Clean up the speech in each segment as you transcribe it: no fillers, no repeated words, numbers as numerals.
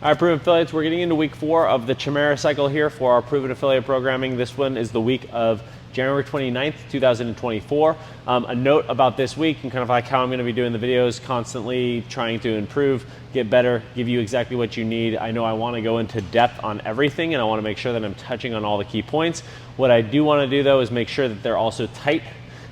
All right, Proven Affiliates, we're getting into week 4 of the Chimera cycle here for our Proven Affiliate programming. This one is the week of January 29th, 2024. A note about this week and kind of like how I'm going to be doing the videos, constantly trying to improve, get better, give you exactly what you need. I know I want to go into depth on everything and I want to make sure that I'm touching on all the key points. What I do want to do though is make sure that they're also tight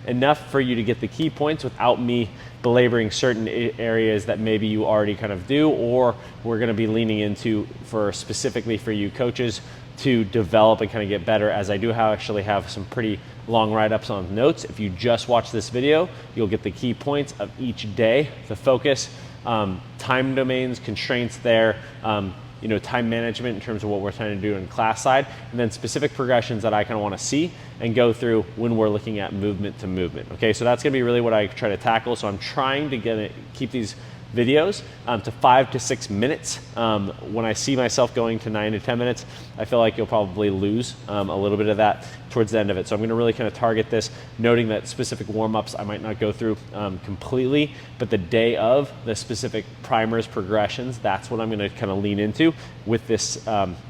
enough for you to get the key points without me belaboring certain areas that maybe you already kind of do, or we're going to be leaning into for specifically for you coaches to develop and kind of get better, as I do actually have some pretty long write-ups on notes. If you just watch this video, you'll get the key points of each day, the focus, time domains, constraints there, time management in terms of what we're trying to do in class side, and then specific progressions that I kind of want to see and go through when we're looking at movement to movement. Okay, so that's going to be really what I try to tackle. So I'm trying to keep these videos to 5 to 6 minutes. When I see myself going to 9 to 10 minutes, I feel like you'll probably lose a little bit of that towards the end of it. So I'm going to really kind of target this, noting that specific warm-ups I might not go through completely, but the day of the specific primers, progressions, that's what I'm going to kind of lean into with this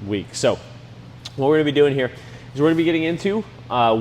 week. So what we're going to be doing here is we're going to be getting into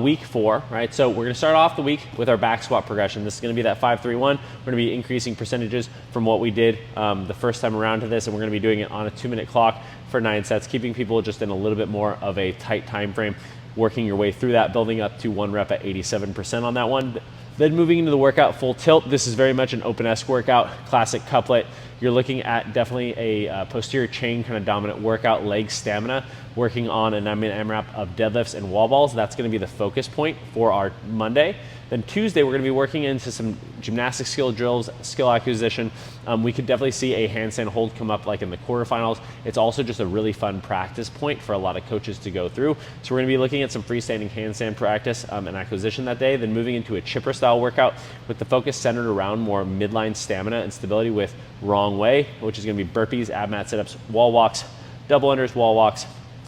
week 4, right? So we're going to start off the week with our back squat progression. This is going to be that 5-3-1. We're going to be increasing percentages from what we did the first time around to this, and we're going to be doing it on a 2-minute clock for 9 sets, keeping people just in a little bit more of a tight time frame, working your way through that, building up to 1 rep at 87% on that one. Then moving into the workout full tilt. This is very much an open-esque workout, classic couplet. You're looking at definitely a posterior chain kind of dominant workout, leg stamina, working on a 9-minute AMRAP of deadlifts and wall balls. That's going to be the focus point for our Monday. Then Tuesday, we're going to be working into some gymnastic skill drills, skill acquisition. We could definitely see a handstand hold come up like in the quarterfinals. It's also just a really fun practice point for a lot of coaches to go through. So we're going to be looking at some freestanding handstand practice and acquisition that day, then moving into a chipper style workout with the focus centered around more midline stamina and stability with wrong way, which is going to be burpees, ab mat sit-ups, wall walks, double unders, wall walks,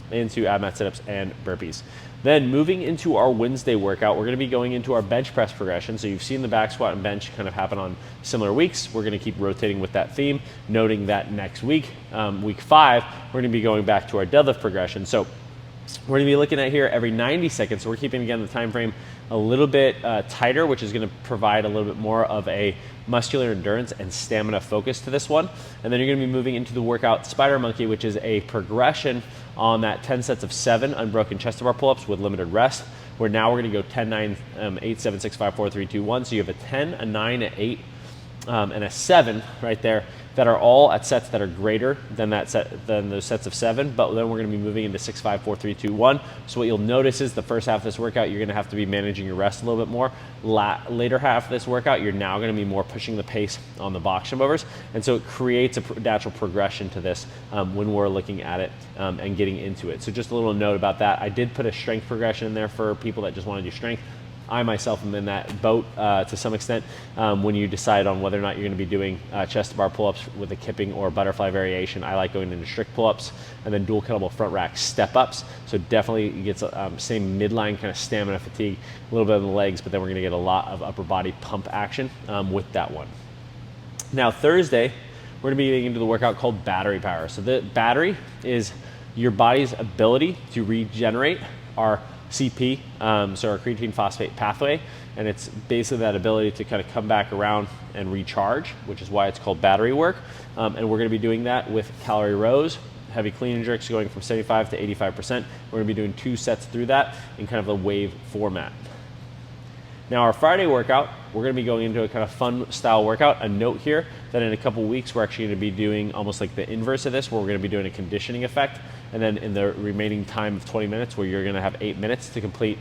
into ab mat sit-ups and burpees. Then moving into our Wednesday workout, we're going to be going into our bench press progression. So you've seen the back squat and bench kind of happen on similar weeks. We're going to keep rotating with that theme, noting that next week, week 5, we're going to be going back to our deadlift progression. So we're going to be looking at here every 90 seconds. So we're keeping, again, the time frame a little bit tighter, which is going to provide a little bit more of a muscular endurance and stamina focus to this one. And then you're going to be moving into the workout Spider Monkey, which is a progression on that 10 sets of 7 unbroken chest to bar pull-ups with limited rest, where now we're going to go 10, 9, 8, 7, 6, 5, 4, 3, 2, 1. So you have a 10, a 9, a 8, and a 7 right there that are all at sets that are greater than those sets of 7, but then we're going to be moving into 6, 5, 4, 3, 2, 1. So what you'll notice is the first half of this workout, you're going to have to be managing your rest a little bit more. Later half of this workout, you're now going to be more pushing the pace on the box jump overs, and so it creates a natural progression to this when we're looking at it and getting into it. So just a little note about that. I did put a strength progression in there for people that just want to do strength. I myself am in that boat to some extent when you decide on whether or not you're going to be doing chest to bar pull-ups with a kipping or butterfly variation. I like going into strict pull-ups and then dual kettlebell front rack step-ups. So definitely gets same midline kind of stamina fatigue, a little bit on the legs, but then we're going to get a lot of upper body pump action with that one. Now Thursday, we're going to be getting into the workout called battery power. So the battery is your body's ability to regenerate our CP, so our creatine phosphate pathway, and it's basically that ability to kind of come back around and recharge, which is why it's called battery work. And we're going to be doing that with calorie rows, heavy clean and jerks going from 75 to 85%. We're going to be doing 2 sets through that in kind of a wave format. Now our Friday workout, we're going to be going into a kind of fun style workout. A note here that in a couple weeks, we're actually going to be doing almost like the inverse of this, where we're going to be doing a conditioning effect. And then in the remaining time of 20 minutes, where you're going to have 8 minutes to complete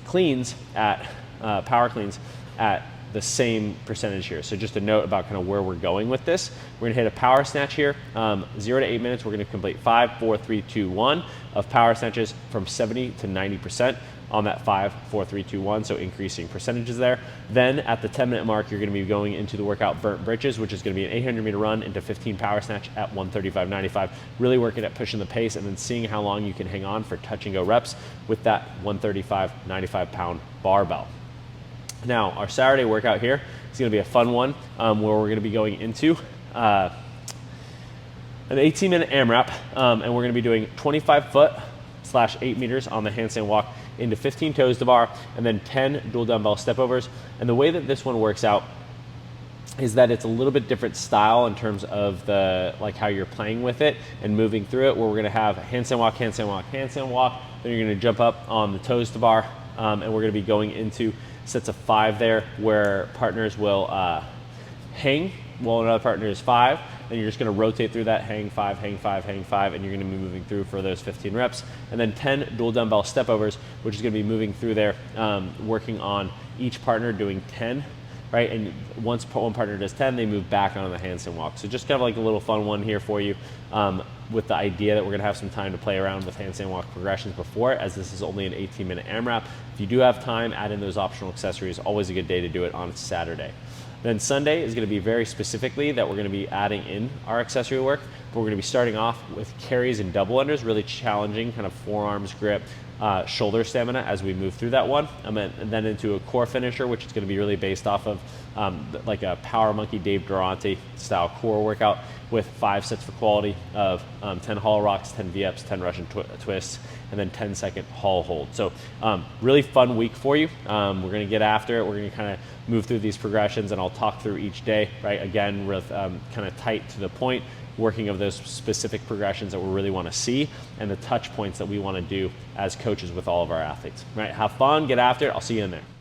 cleans at power cleans at the same percentage here. So just a note about kind of where we're going with this. We're going to hit a power snatch here, 0 to 8 minutes. We're going to complete 5, 4, 3, 2, 1 of power snatches from 70 to 90%. On that 5, 4, 3, 2, 1, so increasing percentages there. Then at the 10-minute mark, you're going to be going into the workout burnt bridges, which is going to be an 800-meter run into 15 power snatch at 135.95. Really working at pushing the pace and then seeing how long you can hang on for touch and go reps with that 135.95 pound barbell. Now, our Saturday workout here is going to be a fun one where we're going to be going into an 18-minute AMRAP, and we're gonna be doing 25-foot / 8 meters on the handstand walk into 15 toes to bar, and then 10 dual dumbbell step overs. And the way that this one works out is that it's a little bit different style in terms of the how you're playing with it and moving through it, where we're gonna have handstand walk, handstand walk, handstand walk, then you're gonna jump up on the toes to bar, and we're gonna be going into sets of 5 there, where partners will hang while another partner is 5, and you're just gonna rotate through that, hang 5, hang 5, hang 5, and you're gonna be moving through for those 15 reps. And then 10 dual dumbbell step overs, which is gonna be moving through there, working on each partner doing 10, right? And once one partner does 10, they move back onto the handstand walk. So just kind of like a little fun one here for you, with the idea that we're gonna have some time to play around with handstand walk progressions before it, as this is only an 18-minute AMRAP. If you do have time, add in those optional accessories. Always a good day to do it on Saturday. Then Sunday is gonna be very specifically that we're gonna be adding in our accessory work, but we're gonna be starting off with carries and double unders, really challenging kind of forearms grip, shoulder stamina as we move through that one, and then into a core finisher, which is going to be really based off of like a Power Monkey Dave Durante style core workout with 5 sets for quality of 10 hollow rocks, 10 V-ups, 10 Russian twists, and then 10-second hollow hold. So really fun week for you. We're going to get after it. We're going to kind of move through these progressions, and I'll talk through each day, right? Again, with kind of tight to the point, working of those specific progressions that we really want to see and the touch points that we want to do as coaches with all of our athletes, right? Have fun, get after it. I'll see you in there.